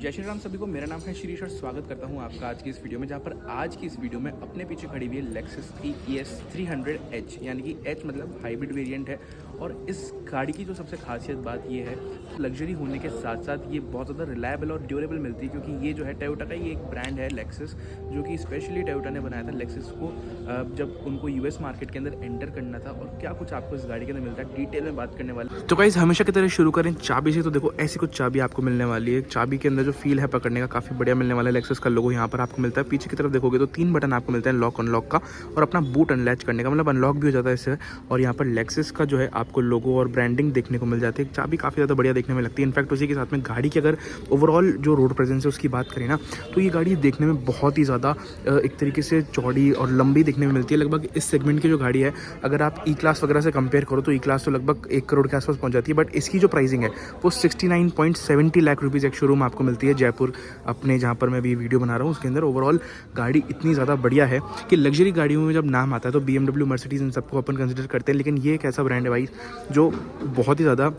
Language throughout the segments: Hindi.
जय श्री राम सभी को। मेरा नाम है शिरीष और स्वागत करता हूं आपका आज की इस वीडियो में, जहां पर आज की इस वीडियो में अपने पीछे खड़ी हुई है लेक्सस की ES 300H, यानी कि H मतलब हाइब्रिड वेरिएंट है। और इस गाड़ी की जो सबसे खासियत बात ये है, लग्जरी होने के साथ साथ ये बहुत ज़्यादा रिलायबल और ड्यूरेबल मिलती है, क्योंकि ये जो है टोयोटा का ये एक ब्रांड है लेक्सस, जो कि स्पेशली टोयोटा ने बनाया था लेक्सस को जब उनको US मार्केट के अंदर एंटर करना था। और क्या कुछ आपको इस गाड़ी के अंदर मिलता है डिटेल में बात करने वाले। तो गाइस हमेशा की तरह शुरू करें चाबी से। तो देखो ऐसी कुछ चाबी आपको मिलने वाली है। चाबी के अंदर जो फील है पकड़ने का काफ़ी बढ़िया मिलने वाला है। लेक्सस का लोगो यहाँ पर आपको मिलता है। पीछे की तरफ देखोगे तो 3 बटन आपको मिलते हैं, लॉक अनलॉक का और अपना बूट अनलैच करने का, मतलब अनलॉक भी हो जाता है इससे। और यहाँ पर लेक्सस का जो है आपको लोगो और ब्रांडिंग देखने को मिल जाती है। चाबी काफ़ी ज़्यादा बढ़िया देखने में लगती है। इनफैक्ट उसी के साथ में गाड़ी की अगर ओवरऑल जो रोड प्रेजेंस है उसकी बात करें ना, तो ये गाड़ी देखने में बहुत ही ज़्यादा एक तरीके से चौड़ी और लंबी देखने में मिलती है। लगभग इस सेगमेंट की जो गाड़ी है, अगर आप ई क्लास वगैरह से कंपेयर करो तो ई क्लास तो लगभग 1 करोड़ के आसपास पहुँच जाती है। बट इसकी जो प्राइसिंग है वो 69.70 लाख रुपीज़ एक शोरूम आपको मिलती है जयपुर, अपने जहाँ पर मैं भी वीडियो बना रहा हूँ उसके अंदर। ओवरऑल गाड़ी इतनी ज़्यादा बढ़िया है कि लग्जरी गाड़ियों में जब नाम आता है तो BMW, मर्सिडीज इन सबको अपन कंसिडर करते हैं, लेकिन ये एक ऐसा ब्रांड है भाई जो बहुत ही ज़्यादा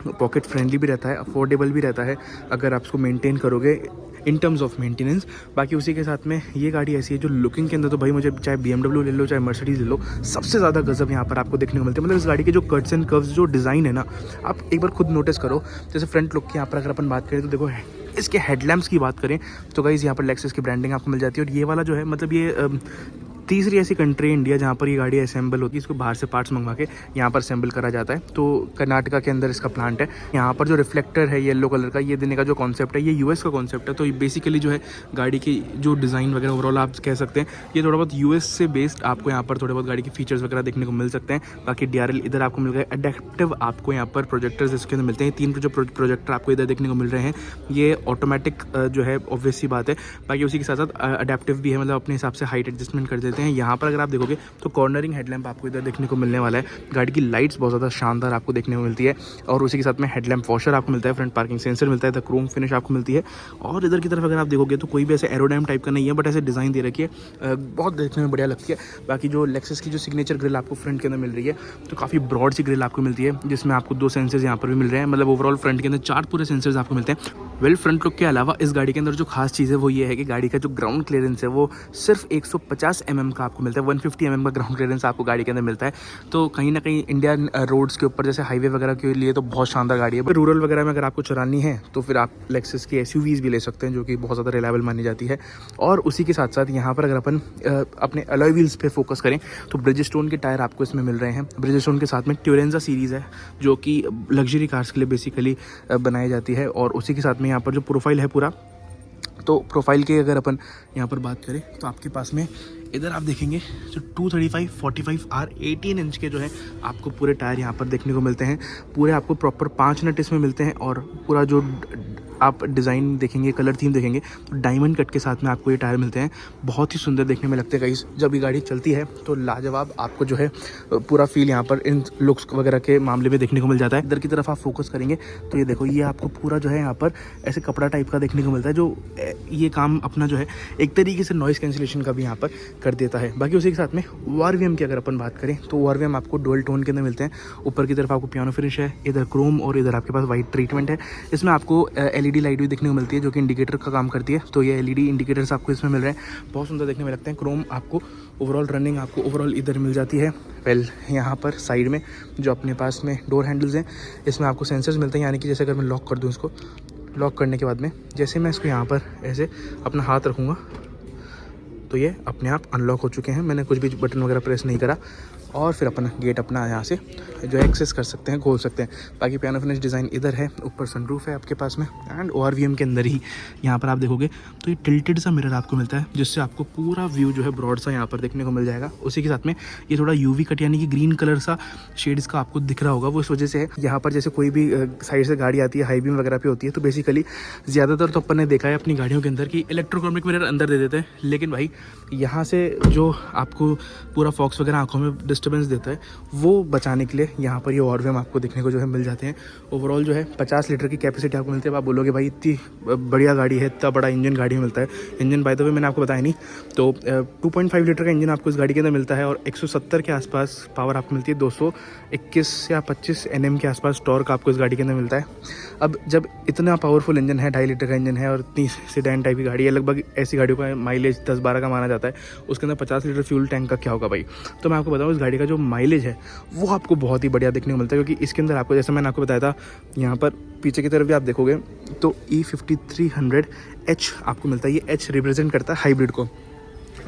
पॉकेट फ्रेंडली भी रहता है, अफोर्डेबल भी रहता है अगर आप उसको मेंटेन करोगे इन टर्म्स ऑफ मेंटेनेंस। बाकी उसी के साथ में ये गाड़ी ऐसी है जो लुकिंग के अंदर तो भाई मुझे चाहे BMW ले लो चाहे मर्सिडीज ले लो, सबसे ज़्यादा गजब यहाँ पर आपको देखने को मिलते हैं। मतलब इस गाड़ी के जो कट्स एंड कर्व्स जो डिज़ाइन है ना, आप एक बार खुद नोटिस करो। जैसे फ्रंट लुक की यहाँ पर अगर अपन बात करें तो देखो, इसके हेडलैम्प्स की बात करें तो गाइस यहाँ पर लेक्सस की ब्रांडिंग आपको मिल जाती है। और ये वाला जो है, मतलब ये तीसरी ऐसी कंट्री इंडिया जहाँ पर ये गाड़ी असेंबल होती है। इसको बाहर से पार्ट्स मंगवा के यहाँ पर असेंबल करा जाता है। तो कर्नाटका के अंदर इसका प्लांट है। यहाँ पर जो रिफ्लेक्टर है येलो कलर का, ये देने का जो कॉन्सेप्ट है ये US का कॉन्सेप्ट है। तो बेसिकली जो है गाड़ी की जो डिज़ाइन वगैरह ओवरऑल आप कह सकते हैं ये थोड़ा बहुत US से बेस्ड आपको यहाँ पर थोड़े बहुत गाड़ी के फीचर्स वगैरह देखने को मिल सकते हैं। बाकी DRL इधर आपको मिल गया, अडेप्टिव आपको यहाँ पर प्रोजेक्टर्स इसके अंदर मिलते हैं। 3 जो प्रोजेक्टर आपको इधर देखने को मिल रहे हैं ये ऑटोमेटिक जो है ऑब्वियस सी बात है। बाकी उसी के साथ साथ अडेप्टिव भी है, मतलब अपने हिसाब से हाइट एडजस्टमेंट कर देते हैं। यहाँ पर अगर आप देखोगे तो कॉर्नरिंग हेडलैम्प आपको इधर देखने को मिलने वाला है। गाड़ी की लाइट्स बहुत ज़्यादा शानदार आपको देखने को मिलती है। और उसी के साथ में हेडलैम्प वॉशर आपको मिलता है, फ्रंट पार्किंग सेंसर मिलता है, क्रोम फिनिश आपको मिलती है। और इधर की तरफ अगर आप देखोगे तो कोई भी ऐसे एरोडाइम टाइप का नहीं है, बट ऐसे डिज़ाइन दे रखी है, बहुत देखने में बढ़िया लगती है। बाकी जो लेक्सस की जो सिग्नेचर ग्रिल आपको फ्रंट के अंदर मिल रही है, तो काफ़ी ब्रॉड सी ग्रिल आपको मिलती है, जिसमें आपको 2 सेंसर्स यहाँ पर भी मिल रहे हैं। मतलब ओवरऑल फ्रंट के अंदर 4 पूरे सेंसर्स आपको मिलते हैं। वेल, फ्रंट लुक के अलावा इस गाड़ी के अंदर जो खास चीज़ है वो ये है कि गाड़ी का जो ग्राउंड क्लियरेंस है वो सिर्फ 150 mm का आपको मिलता है। 150 mm का ग्राउंड क्लियरेंस आपको गाड़ी के अंदर मिलता है। तो कहीं ना कहीं इंडियन रोड्स के ऊपर जैसे हाईवे वगैरह के लिए तो बहुत शानदार गाड़ी है। रूरल वगैरह में अगर आपको चलानी है तो फिर आप लेक्सस की SUVs भी ले सकते हैं, जो कि बहुत ज़्यादा रिलायबल मानी जाती है। और उसी के साथ साथ यहाँ पर अगर अपन अपने अलॉय व्हील्स पे फोकस करें तो ब्रिजस्टोन के टायर आपको इसमें मिल रहे हैं। ब्रिजस्टोन के साथ में ट्यूरेंजा सीरीज़ है जो कि लग्जरी कार्स के लिए बेसिकली बनाई जाती है। और उसी के साथ में यहाँ पर जो प्रोफाइल है पूरा, तो प्रोफाइल की अगर अपन यहाँ पर बात करें तो आपके पास में इधर आप देखेंगे जो 235/45R 18 इंच के जो है आपको पूरे टायर यहाँ पर देखने को मिलते हैं। पूरे आपको प्रॉपर 5 नट इसमें मिलते हैं। और पूरा जो आप डिज़ाइन देखेंगे, कलर थीम देखेंगे तो डायमंड कट के साथ में आपको ये टायर मिलते हैं। बहुत ही सुंदर देखने में लगते हैं गाइस। जब ये गाड़ी चलती है तो लाजवाब आपको जो है पूरा फील यहाँ पर इन लुक्स वगैरह के मामले में देखने को मिल जाता है। इधर की तरफ आप फोकस करेंगे तो ये देखो, ये आपको पूरा जो है यहाँ पर ऐसे कपड़ा टाइप का देखने को मिलता है, जो ये काम अपना जो है एक तरीके से नॉइस कैंसिलेशन का भी यहाँ पर कर देता है। बाकी उसी के साथ में ORVM की अगर अपन बात करें तो ORVM आपको डुअल टोन के अंदर मिलते हैं। ऊपर की तरफ आपको पियानो फिनिश है, इधर क्रोम और इधर आपके पास वाइट ट्रीटमेंट है। इसमें आपको LED लाइट भी देखने को मिलती है जो कि इंडिकेटर का काम करती है। तो ये LED इंडिकेटर्स आपको इसमें मिल रहे हैं, बहुत सुंदर देखने में लगते हैं। क्रोम आपको ओवरऑल रनिंग आपको ओवरऑल इधर मिल जाती है। वेल, यहाँ पर साइड में जो अपने पास में डोर हैंडल्स हैं इसमें आपको सेंसर्स मिलते हैं। यानी कि जैसे अगर मैं लॉक कर दूँ, इसको लॉक करने के बाद में जैसे मैं इसको यहाँ पर ऐसे अपना हाथ रखूँगा तो ये अपने आप अनलॉक हो चुके हैं। मैंने कुछ भी बटन वगैरह प्रेस नहीं करा। और फिर अपना गेट अपना यहाँ से जो है एक्सेस कर सकते हैं, खोल सकते हैं। बाकी पियानो फिनिश डिज़ाइन इधर है, ऊपर सनरूफ है आपके पास में। एंड ORVM के अंदर ही यहाँ पर आप देखोगे तो ये टिल्टेड सा मिरर आपको मिलता है, जिससे आपको पूरा व्यू जो है ब्रॉड सा यहाँ पर देखने को मिल जाएगा। उसी के साथ में ये थोड़ा UV कट यानी कि ग्रीन कलर सा शेड इसका आपको दिख रहा होगा, वो इस वजह से है। यहाँ पर जैसे कोई भी साइड से गाड़ी आती है, हाई बीम वगैरह पे होती है, तो बेसिकली ज़्यादातर तो अपन ने देखा है अपनी गाड़ियों के अंदर कि इलेक्ट्रोक्रोमिक मिरर अंदर दे देते हैं। लेकिन भाई यहाँ से जो आपको पूरा फॉक्स वगैरह आँखों में डिस्टर्बेंस देता है वो बचाने के लिए यहाँ पर ये ऑरवेम आपको देखने को जो है मिल जाते हैं। ओवरऑल जो है 50 लीटर की कैपेसिटी आपको मिलती है। आप बोलोगे भाई इतनी बढ़िया गाड़ी है, इतना बड़ा इंजन गाड़ी में मिलता है। इंजन बाय द वे मैंने आपको बताया नहीं, तो 2.5 लीटर का इंजन आपको इस गाड़ी के अंदर मिलता है और 170 के आसपास पावर आपको मिलती है। 221 या 25 Nm के आसपास टॉर्क आपको इस गाड़ी के अंदर मिलता है। अब जब इतना पावरफुल इंजन है, 2.5 लीटर का इंजन है और इतनी सेडान टाइप की गाड़ी है, लगभग ऐसी गाड़ियों का माइलेज 10-12 का माना जाता है, उसके अंदर 50 लीटर फ्यूल टैंक का क्या होगा भाई। तो मैं आपको बताऊँ इस गाड़ी का जो माइलेज है वो आपको बहुत ही बढ़िया देखने को मिलता है, क्योंकि इसके अंदर आपको, जैसे मैंने आपको बताया था, यहाँ पर पीछे की तरफ भी आप देखोगे तो E5300H आपको मिलता है। ये H रिप्रेजेंट करता है हाइब्रिड को,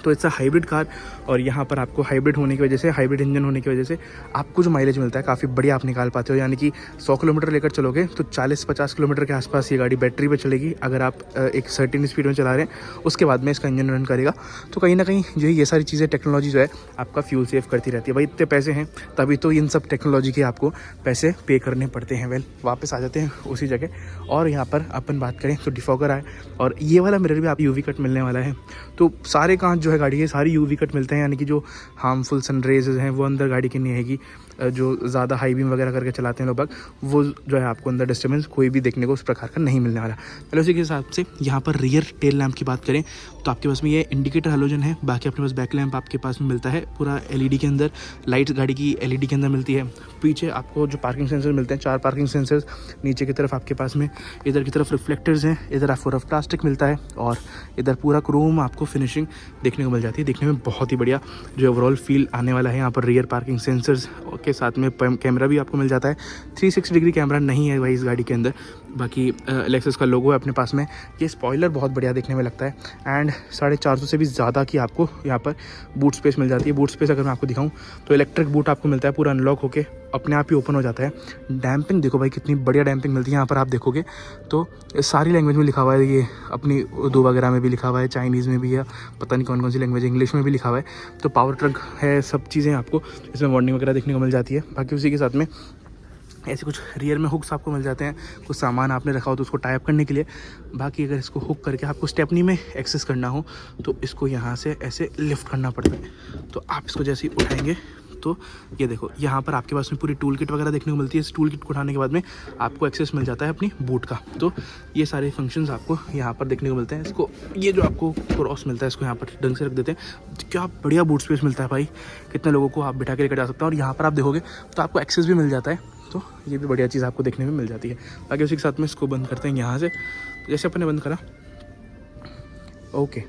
तो इट्स अ हाइब्रिड कार। और यहाँ पर आपको हाइब्रिड होने की वजह से, हाइब्रिड इंजन होने की वजह से आपको जो माइलेज मिलता है काफ़ी बढ़िया आप निकाल पाते हो। यानी कि 100 किलोमीटर लेकर चलोगे तो 40-50 किलोमीटर के आसपास ये गाड़ी बैटरी पे चलेगी। अगर आप एक सर्टेन स्पीड में चला रहे हैं, उसके बाद में इसका इंजन रन करेगा। तो कहीं ना कहीं जो ये सारी चीज़ें, टेक्नोलॉजी जो है आपका फ्यूल सेव करती रहती है। भाई इतने पैसे हैं तभी तो इन सब टेक्नोलॉजी के आपको पैसे पे करने पड़ते हैं। वेल, वापस आ जाते हैं उसी जगह और यहाँ पर अपन बात करें तो डिफॉगर आए और ये वाला मिरर भी आप यूवी कट मिलने वाला है। तो सारे कांच जो है गाड़ी के सारी यूवी कट मिलते हैं, यानी कि जो हार्मफुल सनरेज हैं वो अंदर गाड़ी की नहीं आएगी। जो ज़्यादा हाई बीम वगैरह करके चलाते हैं लोग, वो जो है आपको अंदर डिस्टर्बेंस कोई भी देखने को उस प्रकार का नहीं मिलने वाला। पहले उसी के हिसाब से यहाँ पर रियर टेल लैंप की बात करें तो आपके पास में ये इंडिकेटर हैलोजन है। बाकी अपने पास बैक लैंप आपके पास में मिलता है पूरा LED के अंदर, लाइट्स गाड़ी की LED के अंदर मिलती है। पीछे आपको जो पार्किंग सेंसर मिलते हैं, 4 पार्किंग सेंसर्स नीचे की तरफ आपके पास में, इधर की तरफ रिफ्लेक्टर्स हैं, इधर आपको रफ प्लास्टिक मिलता है और इधर पूरा क्रोम आपको फिनिशिंग देखने को मिल जाती है। देखने में बहुत ही बढ़िया जो ओवरऑल फील आने वाला है। यहाँ पर रियर पार्किंग सेंसर्स के साथ में कैमरा भी आपको मिल जाता है। 360 डिग्री कैमरा नहीं है भाई इस गाड़ी के अंदर, बाकी लेक्सस का लोगो है अपने पास में। ये स्पॉइलर बहुत बढ़िया देखने में लगता है एंड 450 से भी ज़्यादा की आपको यहाँ पर बूट स्पेस मिल जाती है। बूट स्पेस अगर मैं आपको दिखाऊं तो इलेक्ट्रिक बूट आपको मिलता है, पूरा अनलॉक होके अपने आप ही ओपन हो जाता है। डैम्पिंग देखो भाई कितनी बढ़िया डैम्पिंग मिलती है। यहाँ पर आप देखोगे तो सारी लैंग्वेज में लिखा हुआ है, ये अपनी उर्दू वगैरह में भी लिखा हुआ है, चाइनीज़ में भी है, पता नहीं कौन कौन सी लैंग्वेज, इंग्लिश में भी लिखा हुआ है। तो पावर ट्रक है, सब चीज़ें आपको इसमें वार्निंग वगैरह देखने को मिल जाती है। बाकी उसी के साथ में ऐसे कुछ रियर में हुक्स आपको मिल जाते हैं, कुछ सामान आपने रखा हो तो उसको टाइप करने के लिए। बाकी अगर इसको हुक करके आपको स्टेपनी में एक्सेस करना हो तो इसको यहाँ से ऐसे लिफ्ट करना पड़ता है। तो आप इसको जैसे ही उठाएंगे तो ये देखो यहाँ पर आपके पास में पूरी टूल किट वगैरह देखने को मिलती है। इस टूल किट को उठाने के बाद में आपको एक्सेस मिल जाता है अपनी बूट का। तो ये सारे फंक्शंस आपको यहाँ पर देखने को मिलते हैं। इसको ये जो आपको क्रॉस मिलता है इसको यहाँ पर ढंग से रख देते हैं। क्या बढ़िया बूट स्पेस मिलता है भाई, कितने लोगों को आप बिठा के लेकर जा सकते हैं। और यहाँ पर आप देखोगे तो आपको एक्सेस भी मिल जाता है, तो ये भी बढ़िया चीज़ आपको देखने में मिल जाती है। बाकी उसी के साथ में इसको बंद करते हैं यहाँ से, जैसे अपने बंद करा। Okay,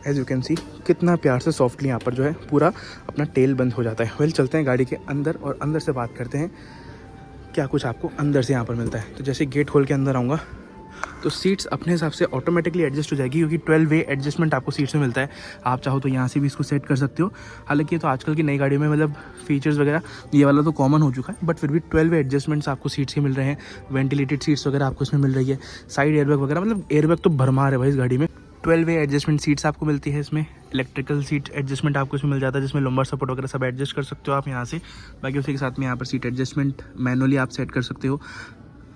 as you can see कितना प्यार से सॉफ्टली यहाँ पर जो है पूरा अपना टेल बंद हो जाता है। वेल, चलते हैं गाड़ी के अंदर और अंदर से बात करते हैं क्या कुछ आपको अंदर से यहाँ पर मिलता है। तो जैसे गेट खोल के अंदर आऊँगा तो सीट्स अपने हिसाब से ऑटोमेटिकली एडजस्ट हो जाएगी, क्योंकि 12 वे एडजस्टमेंट आपको सीट्स में मिलता है। आप चाहो तो यहाँ से भी इसको सेट कर सकते हो। हालांकि ये तो आजकल की नई गाड़ियों में मतलब फीचर्स वगैरह ये वाला तो कॉमन हो चुका है, बट फिर भी 12 वे एडजस्टमेंट्स आपको सीट्स के मिल रहे हैं। वेंटिलेटेड सीट्स वगैरह आपको इसमें मिल रही है। साइड एयरबैग वगैरह, मतलब एयरबैग तो भरमार है भाई इस गाड़ी में। 12 वे एडजस्टमेंट सीट्स आपको मिलती है इसमें। इलेक्ट्रिकल सीट एडजस्टमेंट आपको इसमें मिल जाता है, जिसमें लंबर सपोर्ट वगैरह सब एडजस्ट कर सकते हो आप यहाँ से। बाकी उसी के साथ में यहाँ पर सीट एडजस्टमेंट मैनुअली आप सेट कर सकते हो।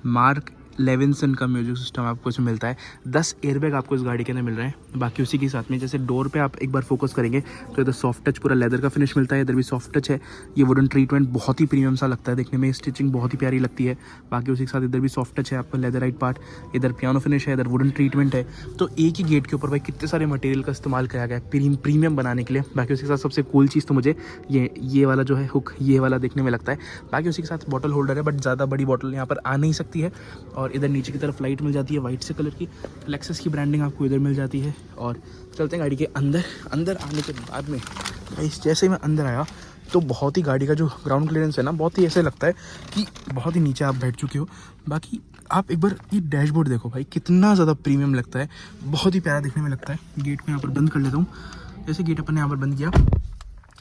मार्क लेविंसन का म्यूजिक सिस्टम आपको इसमें मिलता है। 10 एयरबैग आपको इस गाड़ी के अंदर मिल रहे हैं। बाकी उसी के साथ में जैसे डोर पे आप एक बार फोकस करेंगे तो इधर सॉफ्ट टच पूरा लेदर का फिनिश मिलता है, इधर भी सॉफ्ट टच है। ये वुडन ट्रीटमेंट बहुत ही प्रीमियम सा लगता है देखने में, स्टिचिंग बहुत ही प्यारी लगती है। बाकी उसी के साथ इधर भी सॉफ्ट टच है आपका, लेदराइट पार्ट, इधर पियानो फिनिश है, इधर वुडन ट्रीटमेंट है। तो एक ही गेट के ऊपर भाई कितने सारे मटेरियल का इस्तेमाल किया गया है प्रीमियम बनाने के लिए। बाकी उसके साथ सबसे कूल चीज़ तो मुझे ये वाला जो है हुक, ये वाला देखने में लगता है। बाकी उसी के साथ बॉटल होल्डर है, बट ज़्यादा बड़ी बॉटल यहाँ पर आ नहीं सकती है। और इधर नीचे की तरफ लाइट मिल जाती है वाइट से कलर की, लेक्सस की ब्रांडिंग आपको इधर मिल जाती है। और चलते हैं गाड़ी के अंदर आने के बाद में जैसे ही मैं अंदर आया तो बहुत ही गाड़ी का जो ग्राउंड क्लियरेंस है ना, बहुत ही ऐसे लगता है कि बहुत ही नीचे आप बैठ चुके हो। बाकी आप एक बार ये डैशबोर्ड देखो भाई, कितना ज़्यादा प्रीमियम लगता है, बहुत ही प्यारा दिखने में लगता है। गेट को यहाँ पर बंद कर लेता हूँ। जैसे गेट अपन ने यहाँ पर बंद किया,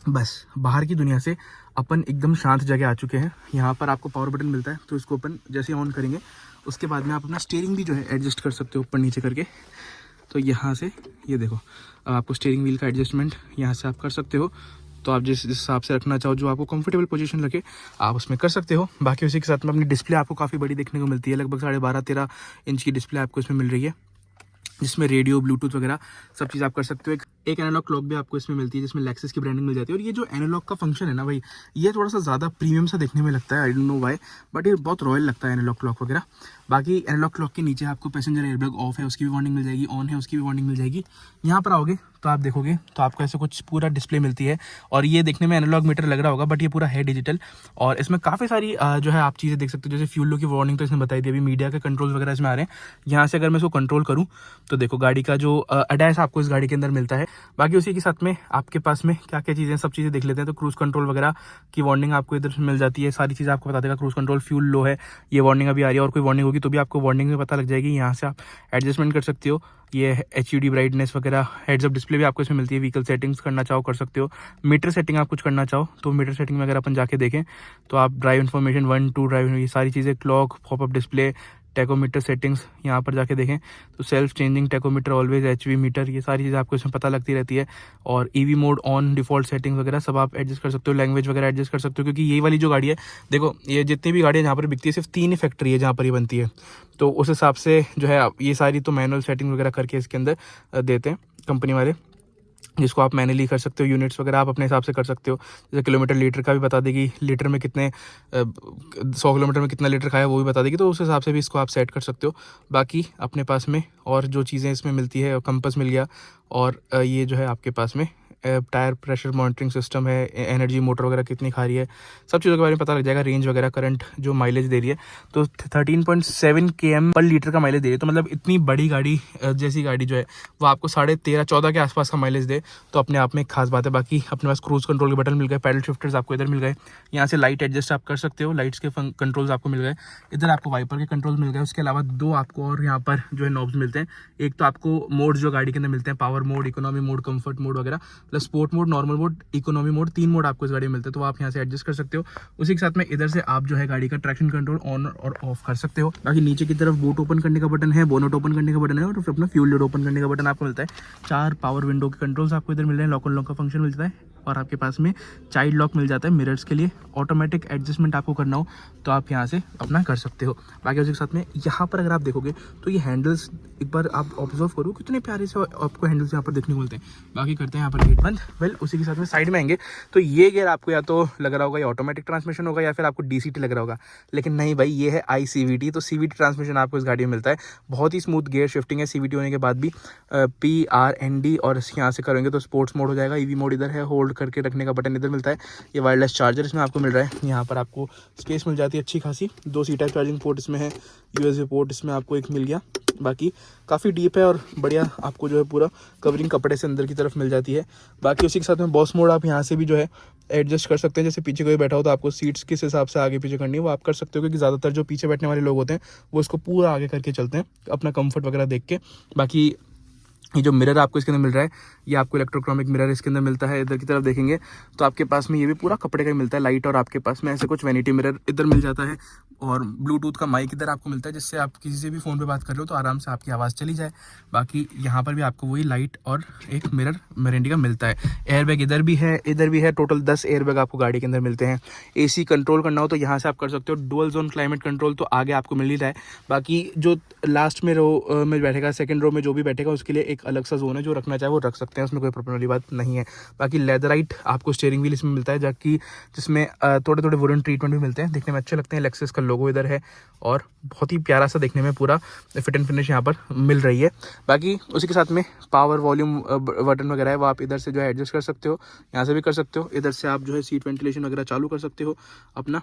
बस बाहर की दुनिया से अपन एकदम शांत जगह आ चुके हैं। यहाँ पर आपको पावर बटन मिलता है, तो इसको अपन जैसे ऑन करेंगे उसके बाद में आप अपना स्टीयरिंग भी जो है एडजस्ट कर सकते हो ऊपर नीचे करके। तो यहाँ से ये देखो, अब आपको स्टीयरिंग व्हील का एडजस्टमेंट यहाँ से आप कर सकते हो। तो आप जिस हिसाब से रखना चाहो, जो आपको कंफर्टेबल पोजीशन लगे आप उसमें कर सकते हो। बाकी उसी के साथ में अपनी डिस्प्ले आपको काफ़ी बड़ी देखने को मिलती है, लगभग 12.5-13 इंच की डिस्प्ले आपको इसमें मिल रही है, जिसमें रेडियो, ब्लूटूथ वगैरह सब चीज़ आप कर सकते हो। एक एक एनालॉग क्लॉक भी आपको इसमें मिलती है जिसमें लेक्सस की ब्रांडिंग मिल जाती है। और ये जो एनालॉग का फंक्शन है ना भाई, ये थोड़ा सा ज़्यादा प्रीमियम सा देखने में लगता है, I don't know why, but ये बहुत रॉयल लगता है एनालॉग क्लॉक वगैरह। बाकी एनालॉग क्लॉक के नीचे आपको पैसेंजर एयरबैग ऑफ है उसकी भी वार्निंग मिल जाएगी, ऑन है उसकी भी वार्निंग मिल जाएगी। यहाँ पर आओगे तो आप देखोगे तो आपको ऐसे कुछ पूरा डिस्प्ले मिलती है, और ये देखने में एनालॉग मीटर लग रहा होगा बट ये पूरा है डिजिटल। और इसमें काफ़ी सारी जो है आप चीज़ें देख सकते हो, जैसे फ्यूल लो की वार्निंग तो इसने बताई दी, अभी मीडिया के कंट्रोल्स वगैरह इसमें आ रहे हैं। यहाँ से अगर मैं इसको कंट्रोल करूँ तो देखो गाड़ी का जो अडैस आपको इस गाड़ी के अंदर मिलता है। बाकी उसी के साथ में आपके पास में क्या क्या चीज़ें, सब चीज़ें देख लेते हैं। तो क्रूज़ कंट्रोल वगैरह की वार्निंग आपको इधर मिल जाती है, सारी चीज़ें आपको बता देगा। क्रूज़ कंट्रोल, फ्यूल लो है, ये वार्निंग अभी आ रही है, और कोई वार्निंग होगी तो भी आपको वार्निंग में पता लग जाएगी। यहाँ से आप एडजस्टमेंट कर सकते हो, ये HUD ब्राइटनेस वगैरह, हेड्स अप डिस्प्ले भी आपको इसमें मिलती है। व्हीकल सेटिंग्स करना चाहो कर सकते हो, मीटर सेटिंग आप कुछ करना चाहो तो मीटर सेटिंग में अगर अपन जाके देखें तो आप ड्राइव इन्फॉर्मेशन 1 2 ड्राइव, ये सारी चीज़ें, clock, popup display, tachometer settings यहाँ पर जाके देखें तो self changing tachometer, always HV meter, ये सारी चीज़ें आपको इसमें पता लगती रहती है। और EV mode on, default settings वगैरह सब आप एडजस्ट कर सकते हो, लैंग्वेज वगैरह एडजस्ट कर सकते हो। क्योंकि ये वाली जो गाड़ी है, देखो ये जितनी भी गाड़ियाँ जहाँ पर बिकती है सिर्फ 3 ही फैक्ट्री है जहाँ पर ये बनती है, तो उस हिसाब से जो है ये सारी तो मैनुअल सेटिंग वगैरह करके इसके अंदर देते हैं कंपनी वाले, जिसको आप मैनुअली कर सकते हो। यूनिट्स वगैरह आप अपने हिसाब से कर सकते हो, जैसे किलोमीटर लीटर का भी बता देगी, लीटर में कितने 100 किलोमीटर में कितना लीटर खाया वो भी बता देगी, तो उस हिसाब से भी इसको आप सेट कर सकते हो। बाकी अपने पास में और जो चीज़ें इसमें मिलती है, कंपस मिल गया, और ये जो है आपके पास में टायर प्रेशर मॉनिटरिंग सिस्टम है, एनर्जी मोटर वगैरह कितनी खा रही है, सब चीज़ों के बारे में पता लग जाएगा। रेंज वगैरह, करंट जो माइलेज दे रही है तो 13.7 km पर लीटर का माइलेज दे रही है। तो मतलब इतनी बड़ी गाड़ी जैसी गाड़ी जो है वो आपको 13.5-14 के आसपास का माइलेज दे तो अपने आप में एक खास बात है। बाकी अपने पास क्रूज कंट्रोल के बटन मिल गए, पैडल शिफ्टर्स आपको इधर मिल गए, यहाँ से लाइट एडजस्ट आप कर सकते हो, लाइट्स के कंट्रोल्स आपको मिल गए, इधर आपको वाइपर के कंट्रोल्स मिल गए। उसके अलावा 2 आपको और यहाँ पर जो है नॉब्स मिलते हैं। एक तो आपको मोड्स जो गाड़ी के अंदर मिलते हैं, power mode, economy mode, comfort mode वगैरह, plus sport mode, normal mode, economy mode, 3 mode आपको इस गाड़ी में मिलते हैं, तो आप यहाँ से एडजस्ट कर सकते हो। उसी के साथ में इधर से आप जो है गाड़ी का ट्रैक्शन कंट्रोल ऑन और ऑफ कर सकते हो। बाकी नीचे की तरफ बूट ओपन करने का बटन है, बोनट ओपन करने का बटन है, और फिर अपना फ्यूल लिड ओपन करने का बटन आपको मिलता है। 4 पावर विंडो के कंट्रोल्स आपको इधर मिल रहे हैं, लॉक अनलॉक का फंक्शन मिलता है, और आपके पास में चाइल्ड लॉक मिल जाता है मिरर्स के लिए। ऑटोमेटिक एडजस्टमेंट आपको करना हो तो आप यहाँ से अपना कर सकते हो। बाकी उसी के साथ में यहाँ पर अगर आप देखोगे तो ये हैंडल्स एक बार आप ऑब्जर्व करो कितने प्यारे से आपको हैंडल्स यहाँ पर देखने को मिलते हैं। बाकी करते हैं यहाँ पर गेट बंद। वेल उसी के साथ में साइड में आएंगे तो ये गियर आपको या तो लग रहा होगा ये ऑटोमेटिक ट्रांसमिशन होगा या फिर आपको DCT लग रहा होगा, लेकिन नहीं भाई, ये है ICVT। तो CVT ट्रांसमिशन आपको इस गाड़ी में मिलता है। बहुत ही स्मूथ गियर शिफ्टिंग है CVT होने के बाद भी। PRND, और यहाँ से करेंगे तो स्पोर्ट्स मोड हो जाएगा। EV मोड इधर है, होल्ड करके रखने का बटन इधर मिलता है। ये वायरलेस चार्जर इसमें आपको मिल रहा है। यहाँ पर आपको स्पेस मिल जाती है अच्छी खासी, 2 C टाइप चार्जिंग पोर्ट इसमें है, USB पोर्ट इसमें आपको एक मिल गया। बाकी काफ़ी डीप है और बढ़िया आपको जो है पूरा कवरिंग कपड़े से अंदर की तरफ मिल जाती है। बाकी उसी के साथ में बॉस मोड आप यहाँ से भी जो है एडजस्ट कर सकते हैं। जैसे पीछे कोई बैठा हो तो आपको सीट्स किस हिसाब से आगे पीछे करनी है वो आप कर सकते हो, क्योंकि ज़्यादातर जो पीछे बैठने वाले लोग होते हैं वो इसको पूरा आगे करके चलते हैं अपना कंफर्ट वगैरह देख के। बाकी ये जो मिरर आपको इसके अंदर मिल रहा है ये आपको इलेक्ट्रोक्रोमिक मिरर इसके अंदर मिलता है। इधर की तरफ देखेंगे तो आपके पास में ये भी पूरा कपड़े का ही मिलता है लाइट, और आपके पास में ऐसे कुछ वैनिटी मिरर इधर मिल जाता है, और ब्लूटूथ का माइक इधर आपको मिलता है, जिससे आप किसी से भी फ़ोन पे बात कर रहे हो तो आराम से आपकी आवाज़ चली जाए। बाकी यहाँ पर भी आपको वही लाइट और एक मिरर मिरेंडी का मिलता है। एयरबैग इधर भी है, टोटल 10 एयरबैग आपको गाड़ी के अंदर मिलते हैं। AC कंट्रोल करना हो तो यहाँ से आप कर सकते हो। डुअल जोन क्लाइमेट कंट्रोल तो आगे आपको मिल ही रहा है। बाकी जो लास्ट में रो में बैठेगा, सेकंड रो में जो भी बैठेगा उसके लिए एक अलग सा जोन है, जो रखना चाहे वो रख सकते हैं, उसमें कोई प्रॉब्लम वाली बात नहीं है। बाकी लेदराइट आपको स्टीयरिंग व्हील इसमें मिलता है, जबकि जिसमें थोड़े थोड़े वुडन ट्रीटमेंट भी मिलते हैं, देखने में अच्छे लगते हैं। लेक्सस का लोगो इधर है और बहुत ही प्यारा सा देखने में पूरा फिट एंड फिनिश यहाँ पर मिल रही है। बाकी उसी के साथ में पावर वॉल्यूम बटन वगैरह है वो आप इधर से जो है एडजस्ट कर सकते हो, यहाँ से भी कर सकते हो। इधर से आप जो है सीट वेंटिलेशन वगैरह चालू कर सकते हो अपना।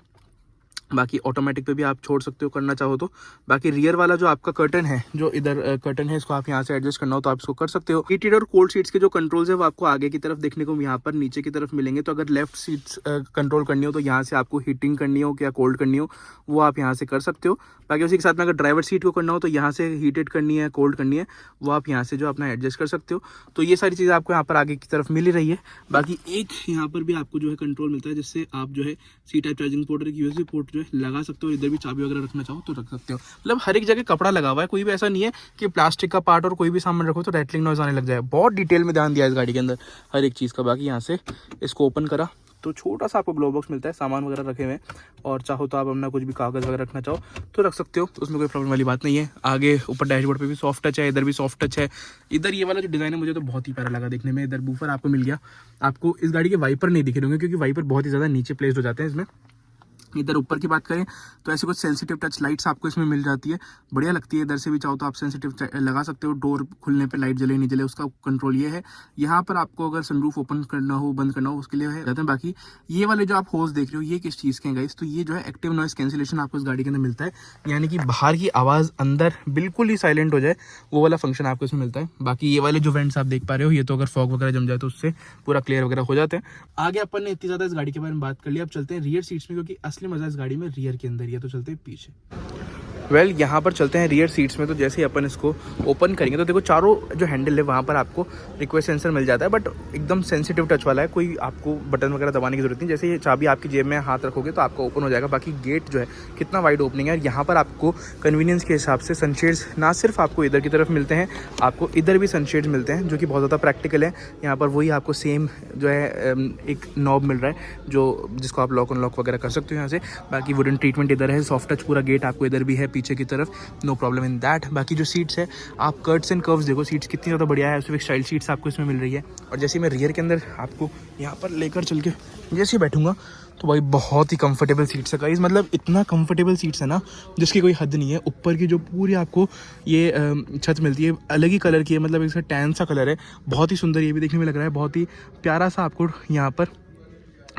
बाकी ऑटोमेटिक पे भी आप छोड़ सकते हो करना चाहो तो। बाकी रियर वाला जो आपका कर्टन है, जो इधर कर्टन है, इसको आप यहाँ से एडजस्ट करना हो तो आप इसको कर सकते हो। हीटेड और कोल्ड सीट्स के जो कंट्रोल्स है वो आपको आगे की तरफ देखने को यहाँ पर नीचे की तरफ मिलेंगे। तो अगर लेफ्ट सीट्स कंट्रोल करनी हो तो यहाँ से आपको हीटिंग करनी हो या कोल्ड करनी हो वो आप यहाँ से कर सकते हो। बाकी उसी के साथ में अगर ड्राइवर सीट को करना हो तो यहाँ से हीटेड करनी है, कोल्ड करनी है, वो आप यहाँ से जो अपना एडजस्ट कर सकते हो। तो ये सारी चीज़ें आपको यहाँ पर आगे की तरफ मिल ही रही है। बाकी एक यहाँ पर भी आपको जो है कंट्रोल मिलता है, जिससे आप जो है C टाइप चार्जिंग पोर्ट और USB पोर्ट जो जो है लगा सकते हो, इधर भी चाबी वगैरह रखना चाहो तो रख सकते हो। मतलब हर एक जगह कपड़ा लगा हुआ है, कोई भी ऐसा नहीं है कि प्लास्टिक का पार्ट और कोई भी सामान रखो तो रैटलिंग नॉइज आने लग जाए। बहुत डिटेल में ध्यान दिया इस गाड़ी के अंदर हर एक चीज़ का। बाकी यहाँ से इसको ओपन करा तो छोटा सा आपको ग्लो बॉक्स मिलता है, सामान वगैरह रखे हुए हैं, और चाहो तो आप अपना कुछ भी कागज़ वगैरह रखना चाहो तो रख सकते हो, उसमें कोई प्रॉब्लम वाली बात नहीं है। आगे ऊपर डैशबोर्ड पे भी सॉफ्ट टच है, इधर भी सॉफ्ट टच है। इधर ये वाला जो डिज़ाइन है मुझे तो बहुत ही प्यारा लगा देखने में। इधर बूफर आपको मिल गया। आपको इस गाड़ी के वाइपर नहीं दिख रहे होंगे क्योंकि वाइपर बहुत ही ज़्यादा नीचे प्लेस्ड हो जाते हैं इसमें। इधर ऊपर की बात करें तो ऐसे कुछ सेंसिटिव टच लाइट्स आपको इसमें मिल जाती है, बढ़िया लगती है। इधर से भी चाहो तो आप सेंसिटिव लगा सकते हो, डोर खुलने पे लाइट जले नहीं जले उसका कंट्रोल ये है। यहाँ पर आपको अगर सनरूफ ओपन करना हो बंद करना हो उसके लिए है जाते हैं। बाकी ये वाले जो आप होल्स देख रहे हो ये किस चीज़ के हैं गाइस, तो ये जो है एक्टिव नॉइस कैंसिलेशन आपको इस गाड़ी के अंदर मिलता है, यानी कि बाहर की आवाज़ अंदर बिल्कुल ही साइलेंट हो जाए वो वाला फंक्शन आपको इसमें मिलता है। बाकी ये वाले जो वेंट्स आप देख पा रहे हो ये तो अगर फॉग वगैरह जम जाए तो उससे पूरा क्लियर वगैरह हो जाते हैं। आगे अपन ने इतनी ज़्यादा इस गाड़ी के बारे में बात कर लिया, अब चलते हैं रियर सीट्स में, क्योंकि असली मजा इस गाड़ी में रियर के अंदर ही है। तो चलते हैं पीछे। यहाँ पर चलते हैं रियर सीट्स में। तो जैसे ही अपन इसको ओपन करेंगे तो देखो चारों जो हैंडल है वहाँ पर आपको रिक्वेस्ट सेंसर मिल जाता है, बट एकदम सेंसिटिव टच वाला है, कोई आपको बटन वगैरह दबाने की जरूरत नहीं। जैसे ये चाबी आपकी जेब में हाथ रखोगे तो आपको ओपन हो जाएगा। बाकी गेट जो है कितना वाइड ओपनिंग है। यहाँ पर आपको कन्वीनियंस के हिसाब से सनशेड्स ना सिर्फ आपको इधर की तरफ मिलते हैं, आपको इधर भी सनशेड्स मिलते हैं जो कि बहुत ज़्यादा प्रैक्टिकल है। यहाँ पर वही आपको सेम जो है एक नॉब मिल रहा है जो जिसको आप लॉक अनलॉक वगैरह कर सकते हो यहाँ से। बाकी वुडन ट्रीटमेंट इधर है, सॉफ्ट टच पूरा गेट आपको इधर भी है पीछे की तरफ, नो प्रॉब्लम इन दैट। बाकी जो सीट्स है आप कर्ट्स एंड कर्व्स देखो, सीट्स कितनी ज़्यादा बढ़िया है, सिर्फ स्टाइल सीट्स आपको इसमें मिल रही है। और जैसे मैं रियर के अंदर आपको यहाँ पर लेकर चल के जैसे बैठूंगा तो भाई बहुत ही कंफर्टेबल सीट्स है गाइस, मतलब इतना कंफर्टेबल सीट्स है ना जिसकी कोई हद नहीं है। ऊपर की जो पूरी आपको ये छत मिलती है अलग ही कलर की है, मतलब इसका टैन सा कलर है, बहुत ही सुंदर ये भी देखने में लग रहा है, बहुत ही प्यारा सा। आपको यहाँ पर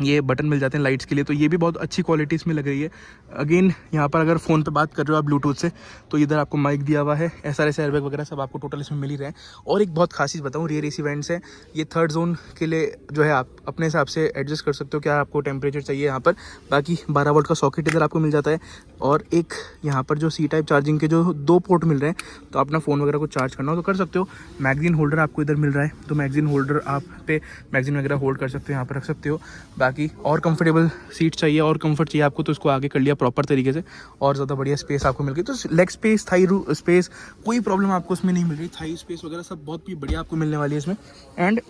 ये बटन मिल जाते हैं लाइट्स के लिए, तो ये भी बहुत अच्छी क्वालिटी इसमें लग रही है। अगेन यहाँ पर अगर फ़ोन पे बात कर रहे हो आप ब्लूटूथ से तो इधर आपको माइक दिया हुआ है, SRS एयरबैग वगैरह सब आपको टोटल इसमें मिल ही रहे हैं। और एक बहुत खास चीज़ बताऊँ, रियर AC वेंट्स है, ये थर्ड जोन के लिए जो है आप अपने हिसाब से एडजस्ट कर सकते हो क्या आपको टेम्परेचर चाहिए यहाँ पर। बाकी 12 वोल्ट का सॉकेट इधर आपको मिल जाता है, और एक यहाँ पर जो C टाइप चार्जिंग के जो 2 पोर्ट मिल रहे हैं, तो अपना फ़ोन वगैरह को चार्ज करना हो तो कर सकते हो। मैगजीन होल्डर आपको इधर मिल रहा है, तो मैगजीन होल्डर आप पे मैगजीन वगैरह होल्ड कर सकते हो, यहाँ पर रख सकते हो। बाकी और कंफर्टेबल सीट चाहिए और कंफर्ट चाहिए आपको तो इसको आगे कर लिया प्रॉपर तरीके से, और ज़्यादा बढ़िया स्पेस आपको मिल गई। तो लेग स्पेस, थाई स्पेस, कोई प्रॉब्लम आपको इसमें नहीं मिल रही। थाई स्पेस वगैरह सब बहुत ही बढ़िया आपको मिलने वाली है इसमें। एंड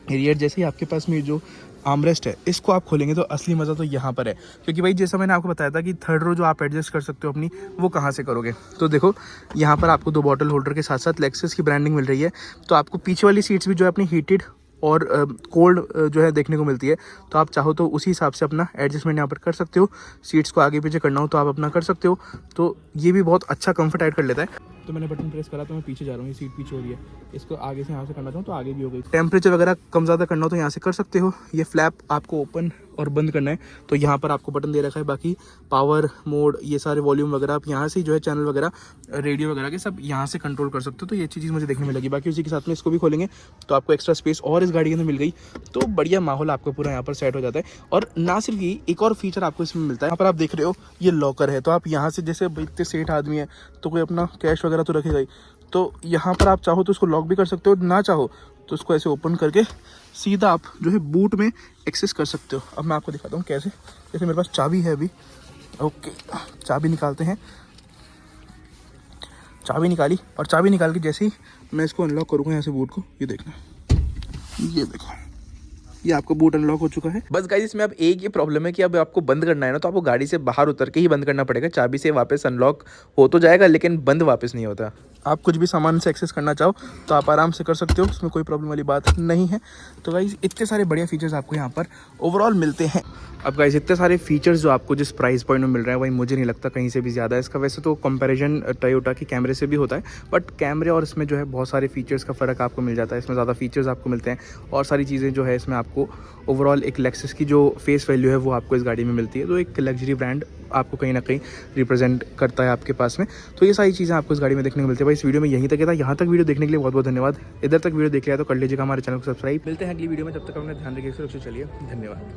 रियर जैसे ही आपके पास में जो आर्मरेस्ट है इसको आप खोलेंगे तो असली मज़ा तो यहाँ पर है, क्योंकि भाई जैसा मैंने आपको बताया था कि थर्ड रो जो आप एडजस्ट कर सकते हो अपनी, वो कहाँ से करोगे। तो देखो यहाँ पर आपको 2 बॉटल होल्डर के साथ साथ लेक्सस की ब्रांडिंग मिल रही है, तो आपको पीछे वाली सीट्स भी जो है अपनी हीटेड और कोल्ड जो है देखने को मिलती है, तो आप चाहो तो उसी हिसाब से अपना एडजस्टमेंट यहाँ पर कर सकते हो। सीट्स को आगे पीछे करना हो तो आप अपना कर सकते हो, तो ये भी बहुत अच्छा कंफर्ट ऐड कर लेता है। तो मैंने बटन प्रेस करा तो मैं पीछे जा रहा हूँ, ये सीट पीछे हो रही है, इसको आगे से यहाँ से करना चाहूँ तो आगे भी हो गई। टेम्परेचर वगैरह कम ज़्यादा करना हो तो यहाँ से कर सकते हो। ये फ्लैप आपको ओपन और बंद करना है तो यहाँ पर आपको बटन दे रखा है। बाकी पावर मोड, ये सारे वॉल्यूम वगैरह आप यहाँ से जो है चैनल वगैरह रेडियो वगैरह के सब यहाँ से कंट्रोल कर सकते हो, तो ये अच्छी चीज़ मुझे देखने में लगी। बाकी उसी के साथ में इसको भी खोलेंगे तो आपको एक्स्ट्रा स्पेस और इस गाड़ी के अंदर मिल गई, तो बढ़िया माहौल आपको पूरा यहाँ पर सेट हो जाता है। और ना सिर्फ ये, एक और फीचर आपको इसमें मिलता है, यहाँ पर आप देख रहे हो ये लॉकर है, तो आप यहाँ से जैसे इतने सेठ आदमी है तो कोई अपना कैश वगैरह तो रखेगा ही, तो यहाँ पर आप चाहो तो इसको लॉक भी कर सकते हो, ना चाहो तो इसको ऐसे ओपन करके सीधा आप जो है बूट में एक्सेस कर सकते हो। अब मैं आपको दिखाता हूँ कैसे। जैसे मेरे पास चाबी है अभी, ओके चाबी निकालते हैं, चाबी निकाली, और चाबी निकाल के जैसे ही मैं इसको अनलॉक करूँगा यहाँ से बूट को, ये देखना, ये देखो ये आपको बूट अनलॉक हो चुका है। बस गाइस इसमें अब एक ही प्रॉब्लम है कि अब आपको बंद करना है ना तो आपको गाड़ी से बाहर उतर के ही बंद करना पड़ेगा। चाबी से वापस अनलॉक हो तो जाएगा लेकिन बंद वापस नहीं होता। आप कुछ भी सामान से एक्सेस करना चाहो तो आप आराम से कर सकते हो, उसमें कोई प्रॉब्लम वाली बात नहीं है। तो गाइस इतने सारे बढ़िया फीचर्स आपको यहाँ पर ओवरऑल मिलते हैं। अब गाइस इतने सारे फीचर्स जो आपको जिस प्राइस पॉइंट में मिल रहा है वही मुझे नहीं लगता कहीं से भी ज़्यादा है इसका। वैसे तो कंपैरिजन टोयोटा के कैमरे से भी होता है, बट कैमरे और इसमें जो है बहुत सारे फीचर्स का फ़र्क आपको मिल जाता है। इसमें ज़्यादा फीचर्स आपको मिलते हैं और सारी चीज़ें जो है इसमें आपको ओवरऑल एक लेक्सस की जो फेस वैल्यू है वो आपको इस गाड़ी में मिलती है। तो एक लग्जरी ब्रांड आपको कहीं ना कहीं रिप्रेजेंट करता है आपके पास में। तो ये सारी चीज़ें आपको इस गाड़ी में देखने को मिलती है। भाई इस वीडियो में यहीं तक था, यहाँ तक वीडियो देखने के लिए बहुत बहुत धन्यवाद। इधर तक वीडियो देख लिया तो कर लीजिएगा हमारे चैनल को सब्सक्राइब। मिलते हैं अगली वीडियो में, तब तक अपना ध्यान रखिए, सुरक्षित चलिए, धन्यवाद।